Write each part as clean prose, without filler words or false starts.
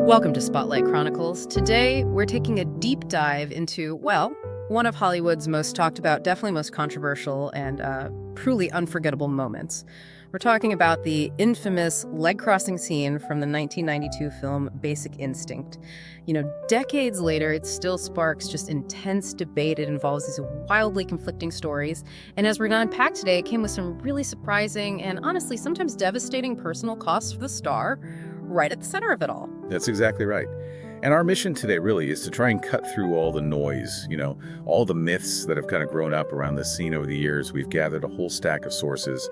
Welcome to Spotlight Chronicles. Today, we're taking a deep dive into, well, one of Hollywood's most talked about, definitely most controversial, and truly unforgettable moments. We're talking about the infamous leg-crossing scene from the 1992 film Basic Instinct. You know, decades later, it still sparks just intense debate. It involves these wildly conflicting stories. And as we're going to unpack today, it came with some really surprising and honestly sometimes devastating personal costs for the star right at the center of it all. That's exactly right. And our mission today really is to try and cut through all the noise, all the myths that have kind of grown up around this scene over the years. We've gathered a whole stack of sources,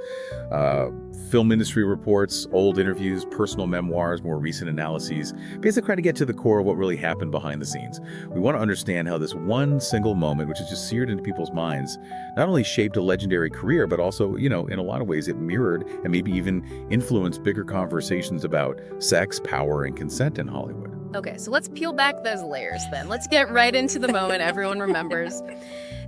film industry reports, old interviews, personal memoirs, more recent analyses, basically trying to get to the core of what really happened behind the scenes. We want to understand how this one single moment, which is just seared into people's minds, not only shaped a legendary career, but also, in a lot of ways it mirrored and maybe even influenced bigger conversations about sex, power, and consent in Hollywood. Okay, so let's peel back those layers then. Let's get right into the moment everyone remembers.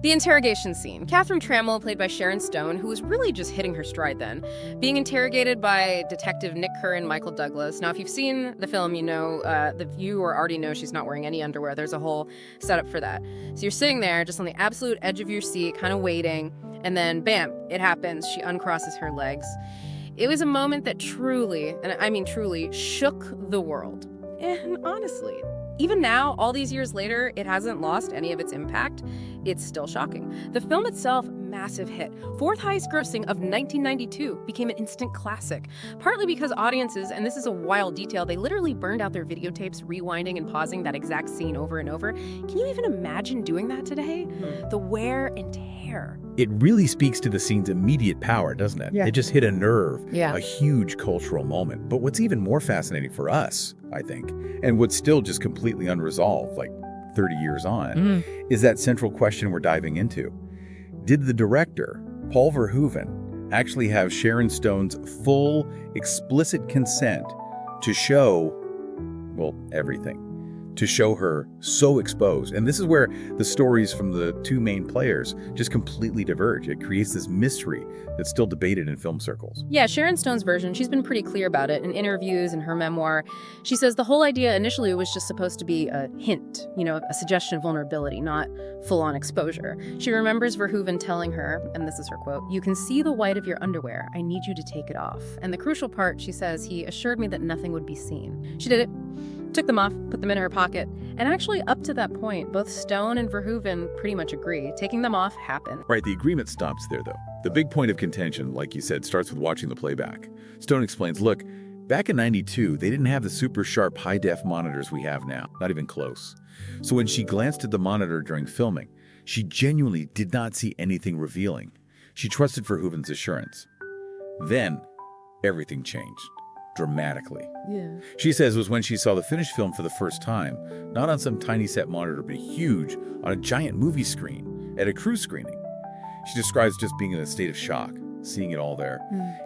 The interrogation scene. Catherine Trammell, played by Sharon Stone, who was really just hitting her stride then, being interrogated by Detective Nick Kerr and Michael Douglas. Now, if you've seen the film, the viewer already knows she's not wearing any underwear. There's a whole setup for that. So you're sitting there just on the absolute edge of your seat, kind of waiting, and then bam, it happens. She uncrosses her legs. It was a moment that truly, and I mean truly, shook the world. And honestly, even now, all these years later, it hasn't lost any of its impact. It's still shocking. The film itself, massive hit. Fourth highest grossing of 1992, became an instant classic. Partly because audiences, and this is a wild detail, they literally burned out their videotapes, rewinding and pausing that exact scene over and over. Can you even imagine doing that today? The wear and tear. It really speaks to the scene's immediate power, doesn't it? Yeah. It just hit a nerve, Yeah. a huge cultural moment. But what's even more fascinating for us, I think, and what's still just completely unresolved, like 30 years on, is that central question we're diving into. Did the director, Paul Verhoeven, actually have Sharon Stone's full, explicit consent to show, well, everything? To show her so exposed. And this is where the stories from the two main players just completely diverge. It creates this mystery that's still debated in film circles. Yeah, Sharon Stone's version, she's been pretty clear about it in interviews and her memoir. She says the whole idea initially was just supposed to be a hint, a suggestion of vulnerability, not full-on exposure. She remembers Verhoeven telling her, and this is her quote, "You can see the white of your underwear. I need you to take it off." And the crucial part, she says, he assured me that nothing would be seen. She did it. Took them off, put them in her pocket, and actually up to that point, both Stone and Verhoeven pretty much agree. Taking them off happened. Right, the agreement stops there, though. The big point of contention, like you said, starts with watching the playback. Stone explains, look, back in '92, they didn't have the super sharp high-def monitors we have now, not even close. So when she glanced at the monitor during filming, she genuinely did not see anything revealing. She trusted Verhoeven's assurance. Then, everything changed. Dramatically. Yeah. She says it was when she saw the finished film for the first time, not on some tiny set monitor, but huge, on a giant movie screen, at a crew screening. She describes just being in a state of shock, seeing it all there,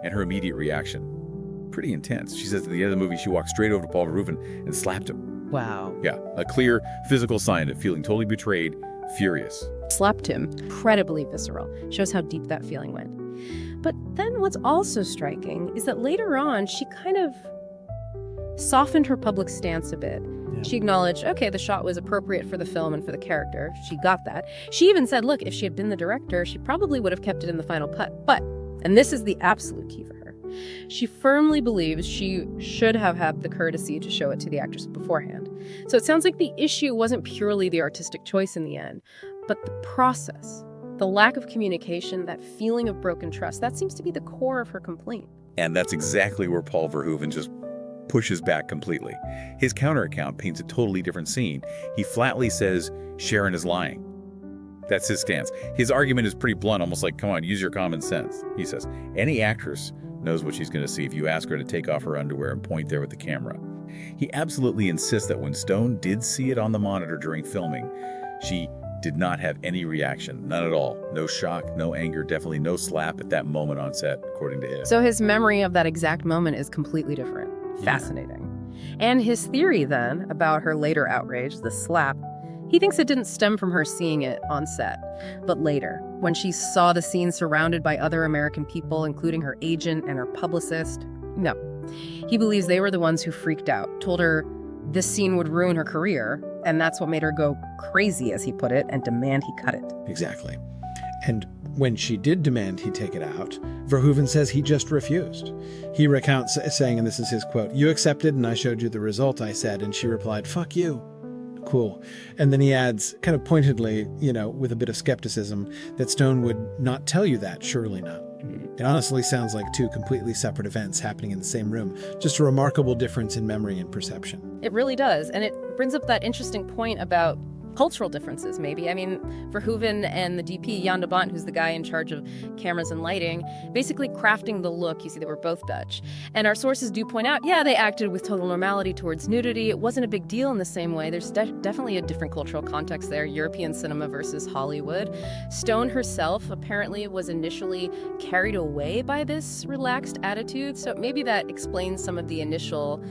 and her immediate reaction. Pretty intense. She says at the end of the movie, she walked straight over to Paul Verhoeven and slapped him. Wow. Yeah, a clear physical sign of feeling totally betrayed, furious. Slapped him. Incredibly visceral. Shows how deep that feeling went. But then what's also striking is that later on, she kind of softened her public stance a bit. Yeah. She acknowledged, okay, the shot was appropriate for the film and for the character. She got that. She even said, look, if she had been the director, she probably would have kept it in the final cut. But, and this is the absolute key for her, she firmly believes she should have had the courtesy to show it to the actress beforehand. So it sounds like the issue wasn't purely the artistic choice in the end, but the process. The lack of communication, that feeling of broken trust, that seems to be the core of her complaint. And that's exactly where Paul Verhoeven just pushes back completely. His counter-account paints a totally different scene. He flatly says Sharon is lying. That's his stance. His argument is pretty blunt, almost like, come on, use your common sense. He says, any actress knows what she's going to see if you ask her to take off her underwear and point there with the camera. He absolutely insists that when Stone did see it on the monitor during filming, she did not have any reaction, none at all. No shock, no anger, definitely no slap at that moment on set, according to him. So his memory of that exact moment is completely different. Fascinating. And his theory then about her later outrage, the slap, he thinks it didn't stem from her seeing it on set, but later, when she saw the scene surrounded by other American people, including her agent and her publicist. No. He believes they were the ones who freaked out, told her, this scene would ruin her career, and that's what made her go crazy, as he put it, and demand he cut it. Exactly. And when she did demand he take it out, Verhoeven says he just refused. He recounts saying, and this is his quote, "You accepted and I showed you the result, I said." And she replied, "Fuck you." Cool. And then he adds, kind of pointedly, with a bit of skepticism, that Stone would not tell you that, surely not. It honestly sounds like two completely separate events happening in the same room. Just a remarkable difference in memory and perception. It really does. And it brings up that interesting point about cultural differences, maybe. I mean, Verhoeven and the DP, Jan de Bont, who's the guy in charge of cameras and lighting, basically crafting the look. You see, they were both Dutch. And our sources do point out, yeah, they acted with total normality towards nudity. It wasn't a big deal in the same way. There's definitely a different cultural context there, European cinema versus Hollywood. Stone herself apparently was initially carried away by this relaxed attitude. So maybe that explains some of the initial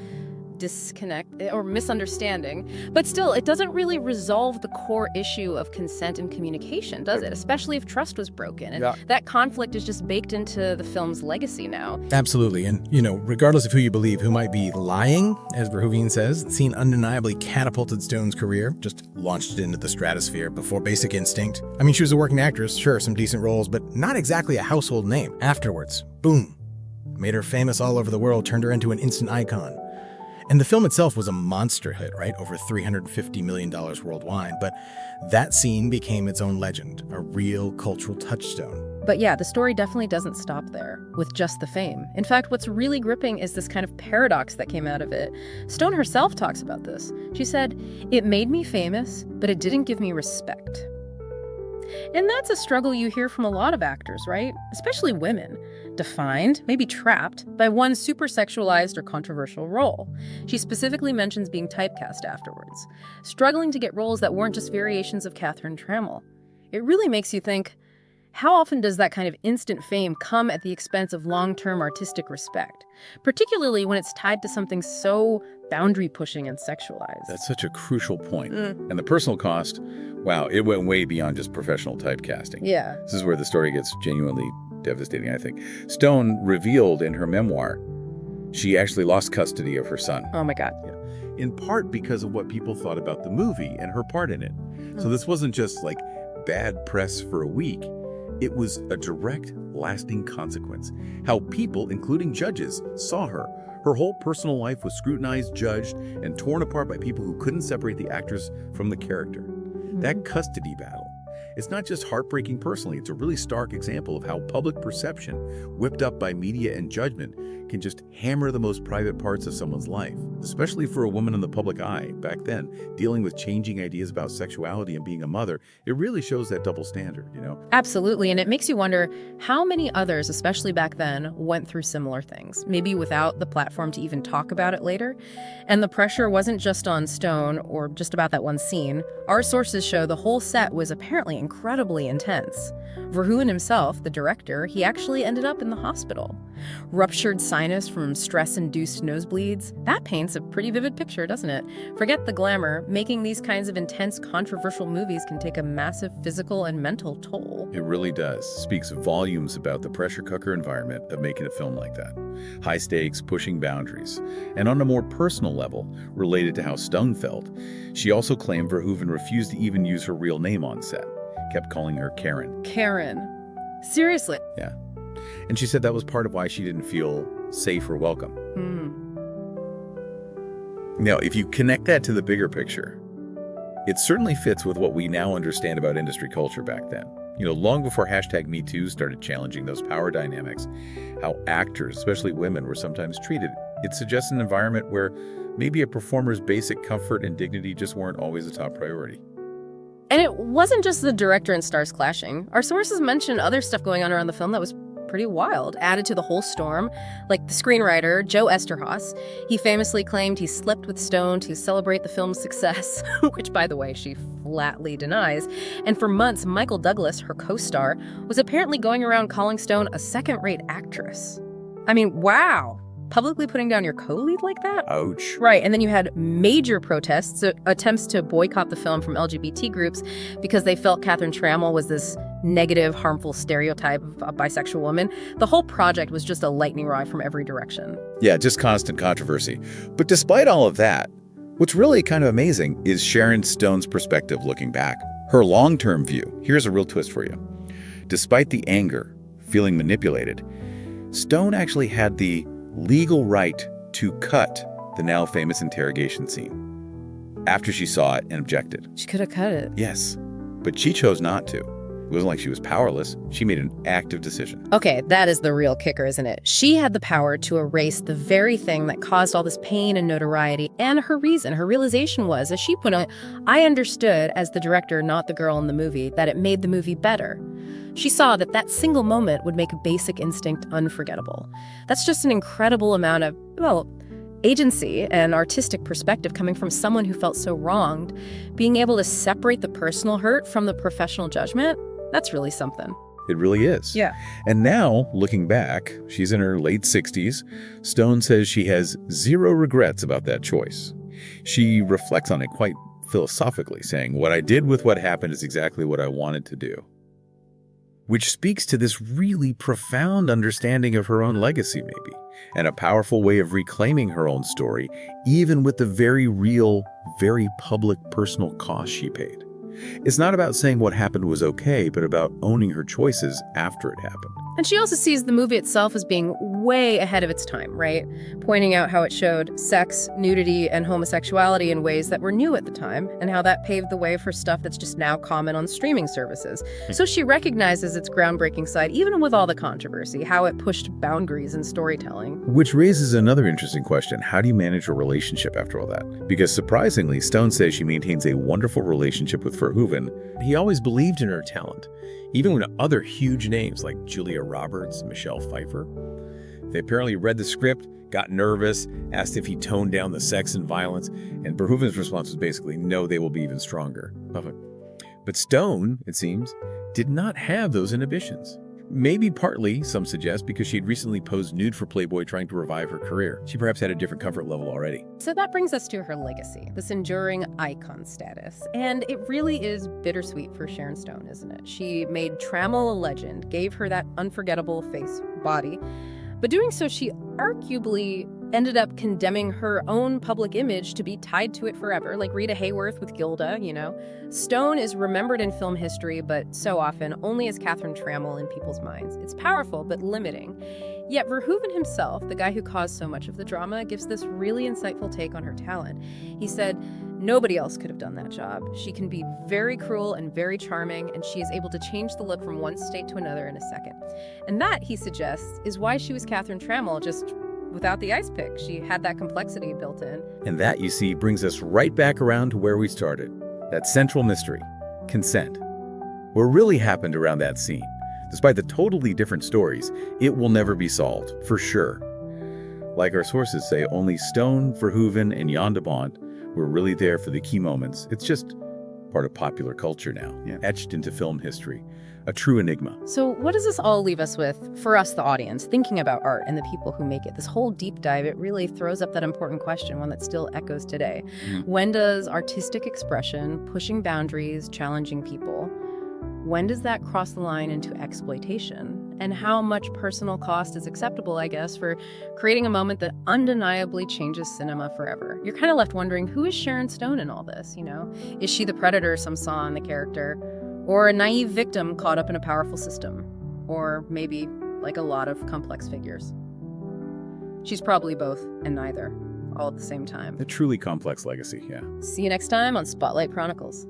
disconnect or misunderstanding. But still, it doesn't really resolve the core issue of consent and communication, does it? Especially if trust was broken. And that conflict is just baked into the film's legacy now. Absolutely. And, regardless of who you believe, who might be lying, as Verhoeven says, the scene undeniably catapulted Stone's career, just launched it into the stratosphere before Basic Instinct. I mean, she was a working actress, sure, some decent roles, but not exactly a household name. Afterwards, boom, made her famous all over the world, turned her into an instant icon. And the film itself was a monster hit, right? Over $350 million worldwide. But that scene became its own legend, a real cultural touchstone. But yeah, the story definitely doesn't stop there with just the fame. In fact, what's really gripping is this kind of paradox that came out of it. Stone herself talks about this. She said, "It made me famous, but it didn't give me respect." And that's a struggle you hear from a lot of actors, right? Especially women. Defined, maybe trapped, by one super sexualized or controversial role. She specifically mentions being typecast afterwards, struggling to get roles that weren't just variations of Catherine Trammell. It really makes you think, how often does that kind of instant fame come at the expense of long-term artistic respect? Particularly when it's tied to something so boundary-pushing and sexualized. That's such a crucial point. And the personal cost, wow, it went way beyond just professional typecasting. Yeah. This is where the story gets genuinely devastating, I think. Stone revealed in her memoir she actually lost custody of her son. Oh my God. Yeah. In part because of what people thought about the movie and her part in it. So this wasn't just like bad press for a week. It was a direct, lasting consequence. How people, including judges, saw her. Her whole personal life was scrutinized, judged, and torn apart by people who couldn't separate the actors from the character. That custody battle, it's not just heartbreaking personally, it's a really stark example of how public perception, whipped up by media and judgment, can just hammer the most private parts of someone's life, especially for a woman in the public eye. Back then, dealing with changing ideas about sexuality and being a mother, it really shows that double standard, Absolutely, and it makes you wonder how many others, especially back then, went through similar things, maybe without the platform to even talk about it later. And the pressure wasn't just on Stone or just about that one scene. Our sources show the whole set was apparently incredibly intense. Verhoeven himself, the director, he actually ended up in the hospital. Ruptured sinus from stress-induced nosebleeds. That paints a pretty vivid picture, doesn't it? Forget the glamour. Making these kinds of intense, controversial movies can take a massive physical and mental toll. It really does. Speaks volumes about the pressure cooker environment of making a film like that. High stakes, pushing boundaries. And on a more personal level, related to how Stone felt, she also claimed Verhoeven refused to even use her real name on set. Kept calling her Karen. Karen. Seriously? Yeah. And she said that was part of why she didn't feel safe or welcome. Now, if you connect that to the bigger picture, it certainly fits with what we now understand about industry culture back then. Long before #MeToo started challenging those power dynamics, how actors, especially women, were sometimes treated. It suggests an environment where maybe a performer's basic comfort and dignity just weren't always a top priority. And it wasn't just the director and stars clashing. Our sources mention other stuff going on around the film that was pretty wild, added to the whole storm. Like the screenwriter, Joe Esterhaus, he famously claimed he slept with Stone to celebrate the film's success, which, by the way, she flatly denies. And for months, Michael Douglas, her co-star, was apparently going around calling Stone a second-rate actress. I mean, wow. Publicly putting down your co-lead like that? Ouch. Right, and then you had major protests, attempts to boycott the film from LGBT groups because they felt Catherine Trammell was this negative, harmful stereotype of a bisexual woman. The whole project was just a lightning rod from every direction. Yeah, just constant controversy. But despite all of that, What's really kind of amazing is Sharon Stone's perspective looking back. Her long-term view. Here's a real twist for you. Despite the anger, feeling manipulated, Stone actually had the legal right to cut the now famous interrogation scene after she saw it and objected. She could have cut it. Yes, but she chose not to. It wasn't like she was powerless. She made an active decision. Okay, that is the real kicker, isn't it? She had the power to erase the very thing that caused all this pain and notoriety, and her realization was, as she put it, I understood as the director, not the girl in the movie, that it made the movie better. She saw that that single moment would make a basic instinct unforgettable. That's just an incredible amount of, agency and artistic perspective coming from someone who felt so wronged. Being able to separate the personal hurt from the professional judgment, that's really something. It really is. Yeah. And now, looking back, she's in her late 60s. Stone says she has zero regrets about that choice. She reflects on it quite philosophically, saying, what I did with what happened is exactly what I wanted to do. Which speaks to this really profound understanding of her own legacy, maybe, and a powerful way of reclaiming her own story, even with the very real, very public personal cost she paid. It's not about saying what happened was okay, but about owning her choices after it happened. And she also sees the movie itself as being way ahead of its time, right? Pointing out how it showed sex, nudity, and homosexuality in ways that were new at the time, and how that paved the way for stuff that's just now common on streaming services. So she recognizes its groundbreaking side, even with all the controversy, how it pushed boundaries in storytelling. Which raises another interesting question. How do you manage a relationship after all that? Because surprisingly, Stone says she maintains a wonderful relationship with Verhoeven. He always believed in her talent, even when other huge names like Julia Roberts, Michelle Pfeiffer, they apparently read the script, got nervous, asked if he toned down the sex and violence, and Verhoeven's response was basically, no, they will be even stronger. But Stone, it seems, did not have those inhibitions. Maybe partly, some suggest, because she had recently posed nude for Playboy trying to revive her career. She perhaps had a different comfort level already. So that brings us to her legacy, this enduring icon status. And it really is bittersweet for Sharon Stone, isn't it? She made Trammell a legend, gave her that unforgettable face, body. But doing so, she arguably ended up condemning her own public image to be tied to it forever, like Rita Hayworth with Gilda, you know. Stone is remembered in film history, but so often only as Catherine Trammell in people's minds. It's powerful, but limiting. Yet Verhoeven himself, the guy who caused so much of the drama, gives this really insightful take on her talent. He said, nobody else could have done that job. She can be very cruel and very charming, and she is able to change the look from one state to another in a second. And that, he suggests, is why she was Catherine Trammell, just without the ice pick. She had that complexity built in. And that, you see, brings us right back around to where we started. That central mystery, consent. What really happened around that scene? Despite the totally different stories, it will never be solved, for sure. Like our sources say, only Stone, Verhoeven, and Jan de Bont were really there for the key moments. It's just part of popular culture now, etched into film history. A true enigma. So what does this all leave us with, for us, the audience, thinking about art and the people who make it? This whole deep dive, it really throws up that important question, one that still echoes today. When does artistic expression, pushing boundaries, challenging people, when does that cross the line into exploitation? And how much personal cost is acceptable, I guess, for creating a moment that undeniably changes cinema forever? You're kind of left wondering, who is Sharon Stone in all this, you know? Is she the predator some saw in the character? Or a naive victim caught up in a powerful system? Or maybe, like a lot of complex figures? She's probably both and neither, all at the same time. A truly complex legacy, yeah. See you next time on Spotlight Chronicles.